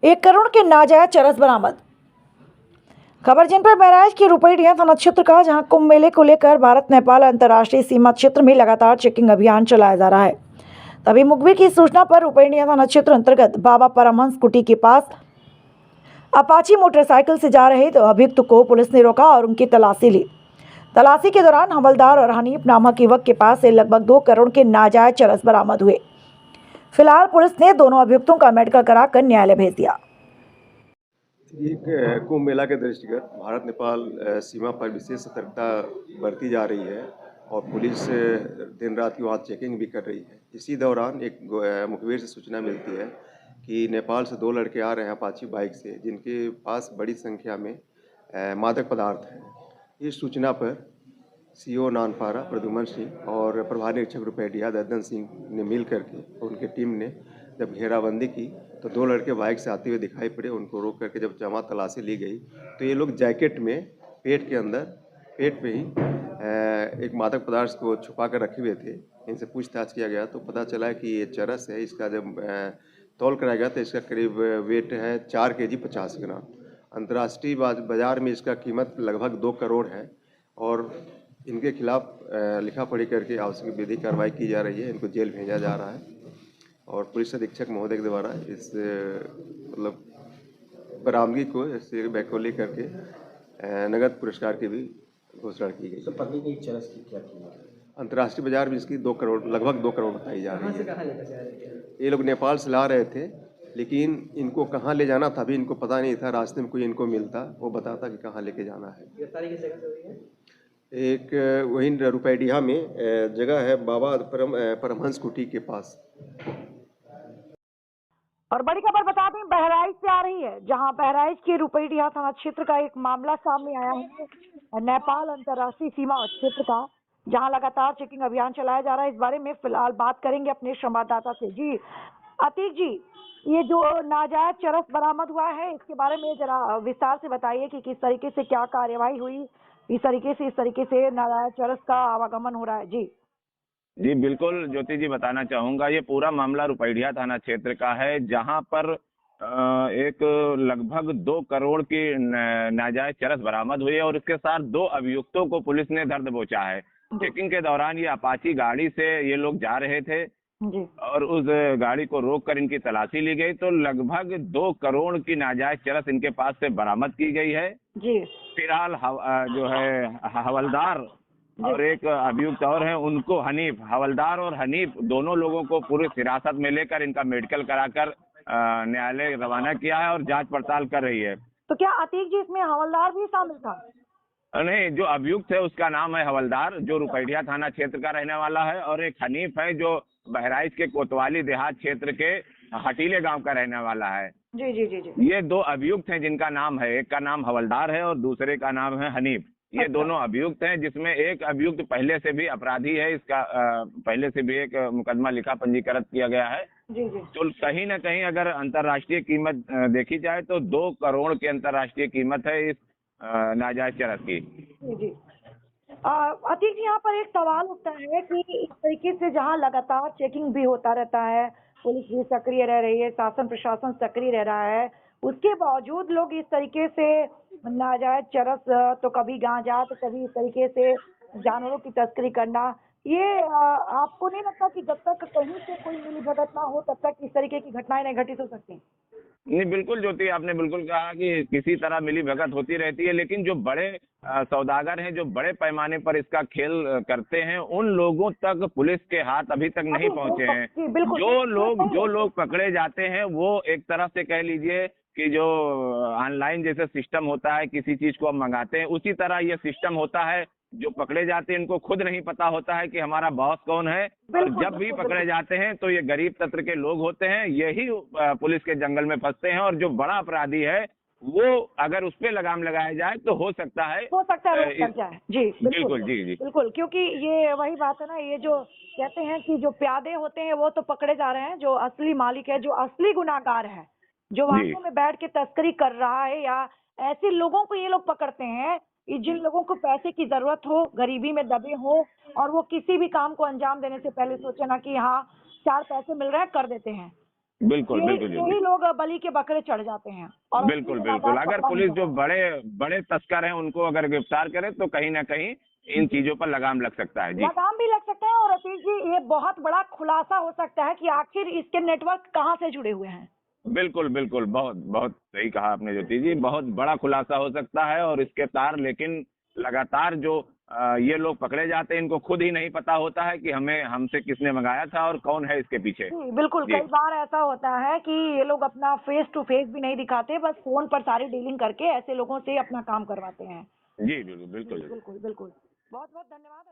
1 करोड़ के नाजायज चरस बरामद। खबर जनपद बहराइच के रुपईडीहा थाना क्षेत्र का, जहां कुंभ मेले को लेकर भारत नेपाल अंतर्राष्ट्रीय सीमा क्षेत्र में लगातार चेकिंग अभियान चलाया जा रहा है। तभी मुखबिर की सूचना पर रुपईडीहा थाना क्षेत्र अंतर्गत बाबा परमहंस कुटी के पास अपाची मोटरसाइकिल से जा रहे अभियुक्त को पुलिस ने रोका और उनकी तलाशी ली। तलाशी के दौरान हवलदार और हनीफ नामक युवक के पास से लगभग 2 करोड़ के नाजायज चरस बरामद हुए। फिलहाल पुलिस ने दोनों अभियुक्तों का मेडिकल कराकर न्यायालय भेज दिया। कुंभ मेला के दृष्टिगत भारत नेपाल सीमा पर विशेष सतर्कता बरती जा रही है और पुलिस दिन रात वहाँ चेकिंग भी कर रही है। इसी दौरान एक मुखबिर से सूचना मिलती है कि नेपाल से 2 लड़के आ रहे हैं अपाची बाइक से, जिनके पास बड़ी संख्या में मादक पदार्थ हैं। इस सूचना पर सीओ नानपारा प्रद्युमन सिंह और प्रभारी निरीक्षक रुपईडीहा ददन सिंह ने मिल करके उनकी टीम ने जब घेराबंदी की तो 2 लड़के बाइक से आते हुए दिखाई पड़े। उनको रोक करके जब जमा तलाशी ली गई तो ये लोग जैकेट में पेट के अंदर पेट पे ही एक मादक पदार्थ को छुपा कर रखे हुए थे। इनसे पूछताछ किया गया तो पता चला कि ये चरस है। इसका जब तौल कराया गया तो इसका करीब वेट है 4 केजी 50 ग्राम। अंतर्राष्ट्रीय बाजार में इसका कीमत लगभग 2 करोड़ है और इनके खिलाफ लिखा पढ़ी करके आवश्यक विधिक कार्रवाई की जा रही है। इनको जेल भेजा जा रहा है और पुलिस अधीक्षक महोदय के द्वारा इस मतलब बरामदगी को इससे बैकहोली करके नगद पुरस्कार की भी घोषणा की गई। तो पत्नी की चरस की क्या कीमत है? अंतर्राष्ट्रीय बाजार में इसकी 2 करोड़ लगभग 2 करोड़ बताई जा रही है। कहाँ लेकर जा रहे थे? ये लोग नेपाल से ला रहे थे, लेकिन इनको कहाँ ले जाना था अभी इनको पता नहीं था। रास्ते में कोई इनको मिलता वो बताता कि कहाँ लेके जाना है। गिरफ्तारी किस जगह से हुई है? एक वहीं रुपईडीहा में जगह है बाबा परमहंस कुटी के पास। और बड़ी खबर बता दें, बहराइच से आ रही है, जहां बहराइच के रुपईडीहा थाना क्षेत्र का एक मामला सामने आया है नेपाल अंतर्राष्ट्रीय सीमा क्षेत्र का, जहां लगातार चेकिंग अभियान चलाया जा रहा है। इस बारे में फिलहाल बात करेंगे अपने संवाददाता से। जी अतीक जी, ये जो नाजायज चरस बरामद हुआ है इसके बारे में जरा विस्तार से बताइए कि किस तरीके से क्या कार्यवाही हुई, इस तरीके से नाजायज चरस का आवागमन हो रहा है। जी बिल्कुल ज्योति जी, बताना चाहूंगा ये पूरा मामला रुपईडीहा थाना क्षेत्र का है, जहां पर एक लगभग 2 करोड़ की नाजायज चरस बरामद हुई है और इसके साथ 2 अभियुक्तों को पुलिस ने दर्द पहुंचा है। चेकिंग के दौरान ये अपाची गाड़ी से ये लोग जा रहे थे जी और उस गाड़ी को रोककर इनकी तलाशी ली गई तो लगभग 2 करोड़ की नाजायज चरस इनके पास से बरामद की गई है। जी फिलहाल जो है हवलदार और एक अभियुक्त और हैं, उनको हनीफ, हवलदार और हनीफ दोनों लोगों को पुलिस हिरासत में लेकर इनका मेडिकल कराकर न्यायालय रवाना किया है और जांच पड़ताल कर रही है। तो क्या अतीक जी इसमें हवलदार भी शामिल था? नहीं, जो अभियुक्त है उसका नाम है हवलदार, जो रुपईडीहा थाना क्षेत्र का रहने वाला है, और एक हनीफ है जो बहराइच के कोतवाली देहात क्षेत्र के हटीले गांव का रहने वाला है। जी जी जी जी ये 2 अभियुक्त हैं जिनका नाम है, एक का नाम हवलदार है और दूसरे का नाम है हनीफ। ये अच्छा। दोनों अभियुक्त हैं, जिसमें एक अभियुक्त पहले से भी अपराधी है। इसका पहले से भी एक मुकदमा लिखा पंजीकृत किया गया है। जी जी तो कहीं ना कहीं अगर अंतर्राष्ट्रीय कीमत देखी जाए तो 2 करोड़ की अंतर्राष्ट्रीय कीमत है इस नाजायज चरस की। जी जी अतीक जी, यहाँ पर एक सवाल उठता है कि इस तरीके से जहाँ लगातार चेकिंग भी होता रहता है, पुलिस भी सक्रिय रह रही है, शासन प्रशासन सक्रिय रह रहा है, उसके बावजूद लोग इस तरीके से नाजायज चरस, तो कभी गांजा तो कभी इस तरीके से जानवरों की तस्करी करना, ये आपको नहीं लगता कि जब तक कहीं से कोई मिलीभगत ना हो तब तक इस तरीके की घटनाएं नहीं घटित हो सकती? नहीं, बिल्कुल ज्योति, आपने बिल्कुल कहा कि किसी तरह मिली भगत होती रहती है, लेकिन जो बड़े सौदागर हैं, जो बड़े पैमाने पर इसका खेल करते हैं, उन लोगों तक पुलिस के हाथ अभी तक नहीं पहुंचे हैं। जी, बिल्कुल। जो लोग पकड़े जाते हैं वो एक तरह से कह लीजिए कि जो ऑनलाइन जैसे सिस्टम होता है, किसी चीज को हम मंगाते हैं, उसी तरह ये सिस्टम होता है। जो पकड़े जाते हैं इनको खुद नहीं पता होता है कि हमारा बॉस कौन है, और जब भी पकड़े जाते हैं तो ये गरीब तंत्र के लोग होते हैं, यही पुलिस के जंगल में फंसते हैं। और जो बड़ा अपराधी है वो अगर उस पे लगाम लगाया जाए तो हो सकता है रोक जाए। जी बिल्कुल, जी जी बिल्कुल, क्योंकि ये वही बात है ना, ये जो कहते हैं कि जो प्यादे होते हैं वो तो पकड़े जा रहे हैं, जो असली मालिक है, जो असली गुनाहगार है, जो वास्तव में बैठ के तस्करी कर रहा है, या ऐसे लोगों को ये लोग पकड़ते हैं जिन लोगों को पैसे की जरूरत हो, गरीबी में दबे हो, और वो किसी भी काम को अंजाम देने से पहले सोचे ना कि हाँ 4 पैसे मिल रहे हैं, कर देते हैं। बिल्कुल बिल्कुल यही जी, लोग बलि के बकरे चढ़ जाते हैं और बिल्कुल अपनी बिल्कुल। बात अगर पकड़ा पुलिस नहीं जो जाता। बड़े बड़े तस्कर हैं उनको अगर गिरफ्तार करे तो कहीं ना कहीं इन चीजों पर लगाम लग सकता है। जी लगाम भी लग सकता है और अतीश जी ये बहुत बड़ा खुलासा हो सकता है कि आखिर इसके नेटवर्क कहाँ से जुड़े हुए हैं। बिल्कुल बिल्कुल, बहुत बहुत सही कहा आपने ज्योति जी, बहुत बड़ा खुलासा हो सकता है। और इसके तार लेकिन लगातार जो ये लोग पकड़े जाते हैं इनको खुद ही नहीं पता होता है कि हमें हमसे किसने मंगाया था और कौन है इसके पीछे। जी बिल्कुल, जी कई बार ऐसा होता है कि ये लोग अपना फेस टू फेस भी नहीं दिखाते, बस फोन पर सारी डीलिंग करके ऐसे लोगों से अपना काम करवाते हैं। जी बिल्कुल जी बिल्कुल। बिल्कुल बिल्कुल। बहुत बहुत धन्यवाद।